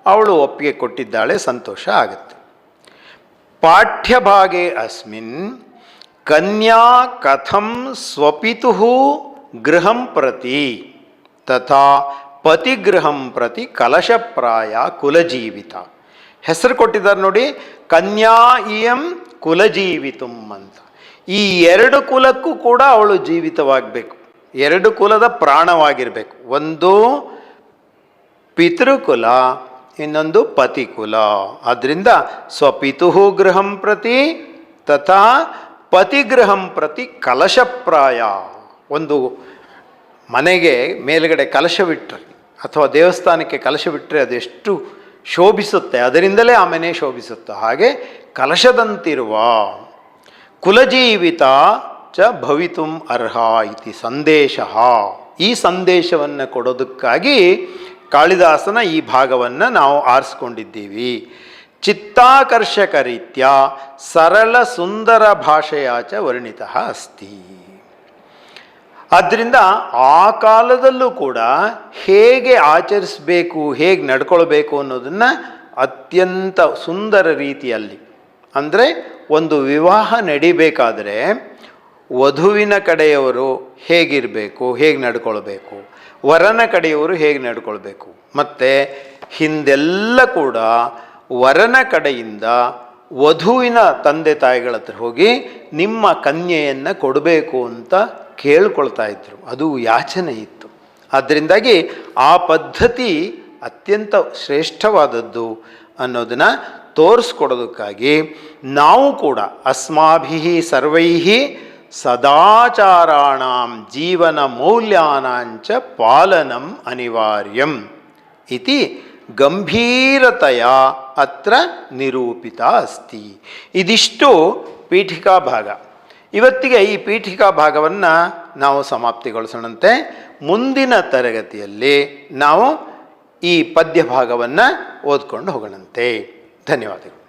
ಅವಳು ಒಪ್ಪಿಗೆ ಕೊಟ್ಟಿದ್ದಾಳೆ, ಸಂತೋಷ ಆಗುತ್ತೆ. ಪಾಠ್ಯಭಾಗೆ ಅಸ್ಮಿನ್ ಕನ್ಯಾ ಕಥಂ ಸ್ವಪಿತುಃ ಗೃಹಂ ಪ್ರತಿ ತಥಾ ಪತಿಗೃಹಂ ಪ್ರತಿ ಕಲಶಪ್ರಾಯ ಕುಲಜೀವಿತ. ಹೆಸರು ಕೊಟ್ಟಿದ್ದಾರೆ ನೋಡಿ, ಕನ್ಯಾ ಇಯಂ ಕುಲಜೀವಿತುಂ ಅಂತ. ಈ ಎರಡು ಕುಲಕ್ಕೂ ಕೂಡ ಅವಳು ಜೀವಿತವಾಗಬೇಕು, ಎರಡು ಕುಲದ ಪ್ರಾಣವಾಗಿರಬೇಕು. ಒಂದು ಪಿತೃಕುಲ, ಇನ್ನೊಂದು ಪತಿಕುಲ. ಆದ್ದರಿಂದ ಸ್ವಪಿತುಃ ಗೃಹಂ ಪ್ರತಿ ತಥಾ ಪತಿಗೃಹಂ ಪ್ರತಿ ಕಲಶಪ್ರಾಯ. ಒಂದು ಮನೆಗೆ ಮೇಲುಗಡೆ ಕಲಶವಿಟ್ಟರೆ ಅಥವಾ ದೇವಸ್ಥಾನಕ್ಕೆ ಕಲಶವಿಟ್ಟರೆ ಅದೆಷ್ಟು ಶೋಭಿಸುತ್ತೆ, ಅದರಿಂದಲೇ ಆ ಮನೆ ಶೋಭಿಸುತ್ತೆ. ಹಾಗೆ ಕಲಶದಂತಿರುವ ಕುಲಜೀವಿತ ಚ ಭವಿತುಂ ಅರ್ಹ ಇತಿ ಸಂದೇಶ. ಈ ಸಂದೇಶವನ್ನು ಕೊಡೋದಕ್ಕಾಗಿ ಕಾಳಿದಾಸನ ಈ ಭಾಗವನ್ನು ನಾವು ಆರಿಸ್ಕೊಂಡಿದ್ದೀವಿ. ಚಿತ್ತಾಕರ್ಷಕ ರೀತ್ಯ ಸರಳ ಸುಂದರ ಭಾಷೆಯಾಚ ವರ್ಣಿತ ಅಸ್ತಿ. ಆದ್ದರಿಂದ ಆ ಕಾಲದಲ್ಲೂ ಕೂಡ ಹೇಗೆ ಆಚರಿಸಬೇಕು, ಹೇಗೆ ನಡ್ಕೊಳ್ಬೇಕು ಅನ್ನೋದನ್ನು ಅತ್ಯಂತ ಸುಂದರ ರೀತಿಯಲ್ಲಿ, ಅಂದರೆ ಒಂದು ವಿವಾಹ ನಡಿಬೇಕಾದರೆ ವಧುವಿನ ಕಡೆಯವರು ಹೇಗಿರಬೇಕು, ಹೇಗೆ ನಡ್ಕೊಳ್ಬೇಕು, ವರನ ಕಡೆಯವರು ಹೇಗೆ ನಡ್ಕೊಳ್ಬೇಕು, ಮತ್ತು ಹಿಂದೆಲ್ಲ ಕೂಡ ವರನ ಕಡೆಯಿಂದ ವಧುವಿನ ತಂದೆ ತಾಯಿಗಳ ಹತ್ರ ಹೋಗಿ ನಿಮ್ಮ ಕನ್ಯೆಯನ್ನು ಕೊಡಬೇಕು ಅಂತ ಕೇಳ್ಕೊಳ್ತಾ ಇದ್ರು. ಅದು ಯಾಚನೆ ಇತ್ತು. ಆದ್ದರಿಂದಾಗಿ ಆ ಪದ್ಧತಿ ಅತ್ಯಂತ ಶ್ರೇಷ್ಠವಾದದ್ದು ಅನ್ನೋದನ್ನು ತೋರಿಸ್ಕೊಡೋದಕ್ಕಾಗಿ ನಾವು ಕೂಡ ಅಸ್ಮಾಭಿ ಸರ್ವೈ ಸದಾಚಾರಾಣಾಂ ಜೀವನ ಮೌಲ್ಯಾನಾಂಚ ಪಾಲನಂ ಅನಿವಾರ್ಯಂ ಇತಿ ಗಂಭೀರತೆಯ ಅತ್ರ ನಿರೂಪಿತ ಅಸ್ತಿ. ಇದಿಷ್ಟು ಪೀಠಿಕಾ ಭಾಗ. ಇವತ್ತಿಗೆ ಈ ಪೀಠಿಕಾ ಭಾಗವನ್ನು ನಾವು ಸಮಾಪ್ತಿಗೊಳಿಸೋಣಂತೆ. ಮುಂದಿನ ತರಗತಿಯಲ್ಲಿ ನಾವು ಈ ಪದ್ಯ ಭಾಗವನ್ನು ಓದ್ಕೊಂಡು ಹೋಗೋಣಂತೆ. ಧನ್ಯವಾದಗಳು.